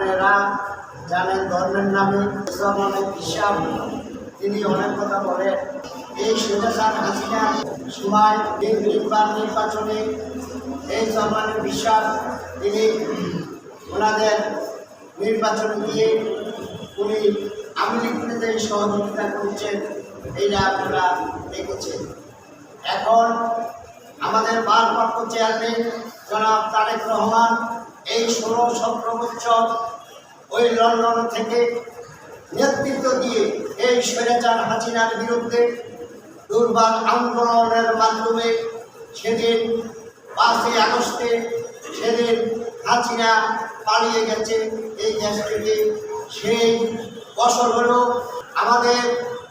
আপনারা জানেন ধর্মের নামে অনেক হিসাব, তিনি অনেক কথা বলেন। এই স্বৈরাচার হাসিনার সময় নির্বাচনে এই জমানের বিশ্বাস তিনি ওনাদের নির্বাচনে দিয়ে উনি আওয়ামী লীগকে সহযোগিতা করছেন, এইটা আপনারা দেখেছেন। এখন আমাদের ভারপ্রাপ্ত চেয়ারম্যান জনাব তারেক রহমান এই 16-17 বছর ওই লন্ডন থেকে নেতৃত্ব দিয়ে এই স্বৈরাচার হাসিনার বিরুদ্ধে দুর্বার আন্দোলনের মাধ্যমে সেদিন 5ই আগস্টে সেদিন হাসিনা পালিয়ে গেছে এই দেশ থেকে। সেই বছর হলো আমাদের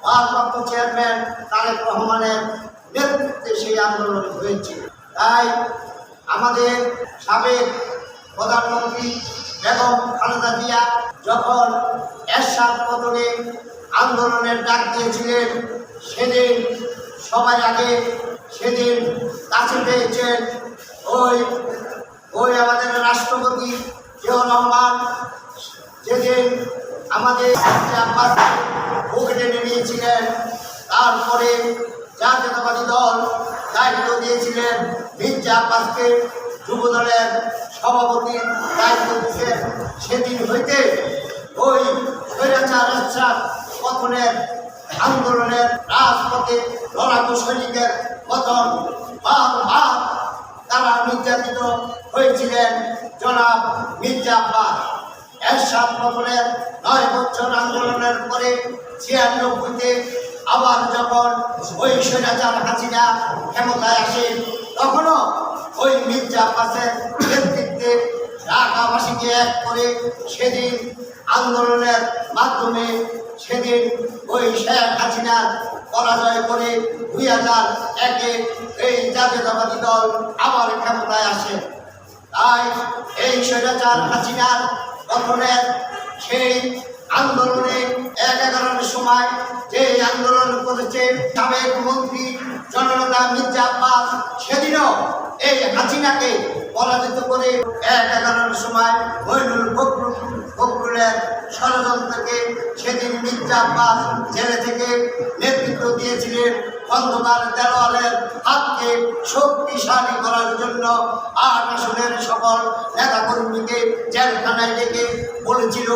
ভারপ্রাপ্ত চেয়ারম্যান তারেক রহমানের নেতৃত্বে সেই আন্দোলন হয়েছে। তাই আমাদের সাবেক প্রধানমন্ত্রী বেগম খালেদা জিয়া যখন এরশাদ পতনে আন্দোলনের ডাক দিয়েছিলেন, সেদিন সবাই আগে সেদিন কাছে পেয়েছেন ওই আমাদের রাষ্ট্রপতি জিয়াউর রহমান। যেদিন আমাদের পকেটে নিয়েছিলেন, তারপরে জাতীয়তাবাদী দল দায়িত্ব দিয়েছিলেন মির্জা আব্বাসকে, যুব দলের সভাপতির দায়িত্ব দিয়েছেন। সেদিন হইতে ওই স্বৈরাচার পতনের আন্দোলনের রাজপথে লড়াকু সৈনিকের পতন বারবার তারা নির্যাতিত হয়েছিলেন জনাব মির্জা আব্বাস। এরশাদ পতনের 9 বছর আন্দোলনের পরে 96-তে আবার যখন ওই স্বৈরাচার হাসিনা ক্ষমতায় আসে, তখনও ওই মির্জা আব্বাসের নেতৃত্বে ঢাকাবাসীকে এক করে সেদিন আন্দোলনের মাধ্যমে সেদিন ওই শেখ হাসিনার পরাজয় করে 2001-এ এই জাতীয়তাবাদী দল আবার ক্ষমতায় আসে। তাই এই স্বৈরাচার হাসিনার গঠনের সেই আন্দোলনে 11-11 সময় যে আন্দোলন করেছে সাবেক মন্ত্রী জননেতা মির্জা আব্বাস, সেদিনও এই হাসিনাকে পরাজিত করে 11-11 সময় মইনুল ফখরুলের ষড়যন্ত্রকে সেদিন মির্জা আব্বাস জেলে থেকে নেতৃত্ব দিয়েছিলেন। খন্দকার দেওয়ালের হাতকে শক্তিশালী করার জন্য 8 আসনের সকল নেতাকর্মীকে জেলখানায় ডেকে বলেছিল,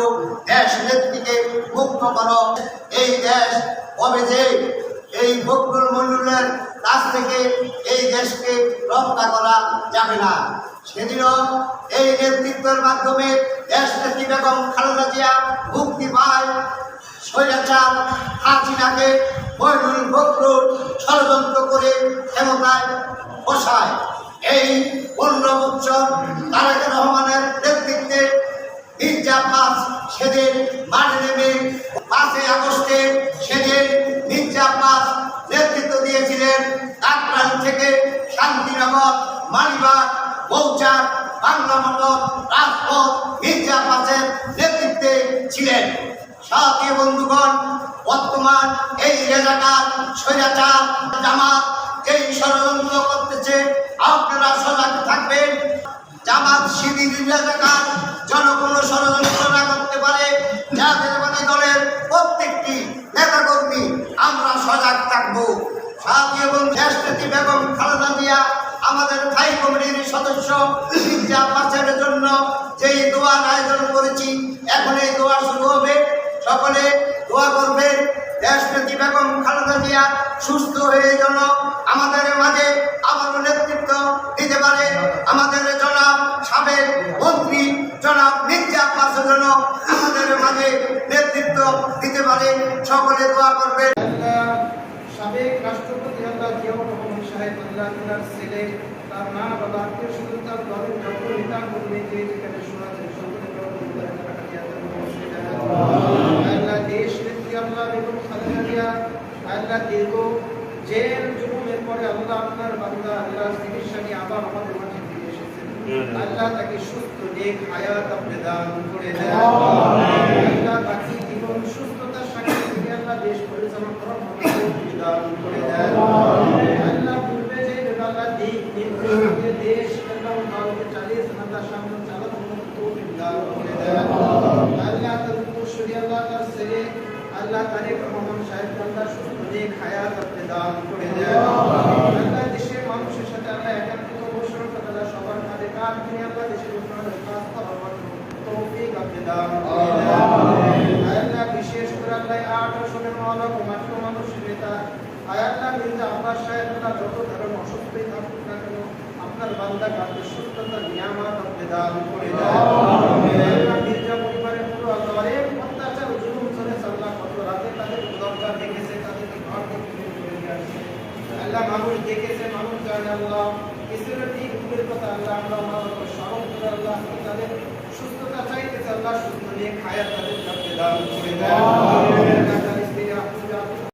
দেশ নেত্রীকে মুক্ত করো, এই দেশ কবে যে এই ফখরুল মইনুলের কাছ থেকে এই দেশকে রক্ষা করা যাবে না। সেদিনও এই নেতৃত্বের মাধ্যমে দেশ নেত্রী বেগম খালেদা জিয়া মুক্তি পায়। স্বৈরাচার হাসিনাকে মইনুল ফখরুল ষড়যন্ত্র করে ক্ষমতায় বসায়। এই 15 বছর তারেক রহমানের নেতৃত্বে মির্জা আব্বাস সেদিন মাঠে নেমে 5ই আগস্টে সেদিন মির্জা আব্বাস নেতৃত্ব দিয়েছিলেন। কাকরাইল থেকে শান্তিনগর, মালিবাগ, মৌচাক, বাংলা মোটর, রাজপথ মির্জা আব্বাসের নেতৃত্বে ছিলেন। সাথী বন্ধুগণ, বর্তমান এই রেজাকার স্বৈরাচার জামাত এই ষড়যন্ত্র করতেছে, আপনারা সজাগ থাকবেন। জামাত শিবির রেজাকার যেন কোনো ষড়যন্ত্র না করতে পারে। জাতীয়তাবাদী দলের প্রত্যেকটি নেতাকর্মী আমরা সজাগ থাকবো। সাথী এবং দেশ নেত্রী বেগম খালেদা জিয়া আমাদের স্থায়ী কমিটির সদস্য মির্জা আব্বাসের জন্য যেই দোয়ার আয়োজন করেছি, এখন এই দোয়া শুরু হবে। সকলে দোয়া করবেন দেশ নেত্রী বেগম খালেদা জিয়া সুস্থ হয়ে যেন আমাদের মাঝে আবারও নেতৃত্ব দিতে পারে। আমাদের জনাব সাবেক মন্ত্রী জনাব মির্জা আব্বাসের জন্য আমাদের মাঝে নেতৃত্ব দিতে পারে। সকলে দোয়া করবেন। সাবেক রাষ্ট্রপতি আল্লাহ জিয়াউর রহমান সাহেব আল্লাহ তার ছেলে, তার মা বাবা, আত্মীয় স্বজন, তার দলের যত নেতা কর্মী যে যেখানে শোনা যায় সকলে আল্লাহ দেশ নেত্রী আল্লাহ বেগম খালেদা জিয়া আল্লাহ দীর্ঘ জেল জুলুমের পরে আল্লাহ আপনার বান্দা আল্লাহ চিকিৎসা নিয়ে আবার আমাদের মাঝে ফিরে এসেছেন। আল্লাহ তাকে সুস্থ নেক হায়াত আপনি দান করে দেন। আল্লাহ তাকে জীবন সুস্থতার সাথে আল্লাহ দেশ পরিচালনা করার মতো দান করে দেন। আল্লাহ পূর্বে যে আল্লাহ দিক নির্দেশ দেশ এবং ভারতে চালিয়ে আল্লাহ সামনে চালানোর মতো দান করে দেন। আল্লাহ তারেক রহমান সাহেব আল্লাহ সুস্থ নেক হায়াত আপনি দান করে দেন আল্লাহ দেশের মানুষের সাথে আল্লাহ একাত্মিক বসর আল্লাহ সবার কাঁধে কাঁধ নিয়ে আল্লাহ দেশের উন্নয়নের কাজ করার তৌফিক আপনি দান করে দেন আল্লাহ বিশেষ করে আল্লাহ 8 আসনের মাওলানা মাত্র মানুষের নেতা আল্লাহ মির্জা আব্বাস সাহেব আল্লাহ যত ধরনের অসুস্থই থাকুক না কেন আপনার বান্দা কাছে সুস্থতার নিয়ামত আপনি দান করে দেন আল্লাহ মির্জা পরিবারের পুরো আল্লাহর অত্যাচার জুলুম চলে আল্লাহ কত রাতে তাদের দরজা দেখেছে তাদেরকে ঘর থেকে বের করে দিয়ে আসছে আল্লাহ মানুষ দেখেছে মানুষ জানে আল্লাহ ইসরায়েলের ঠিক দূরের কথা আল্লাহ আমরা আমাদের স্মরণ করে আল্লাহ তাদের সুস্থতা চাইতেছে আল্লাহ সুস্থ নিয়ে খায়া তাদের কাছে দান করে দেন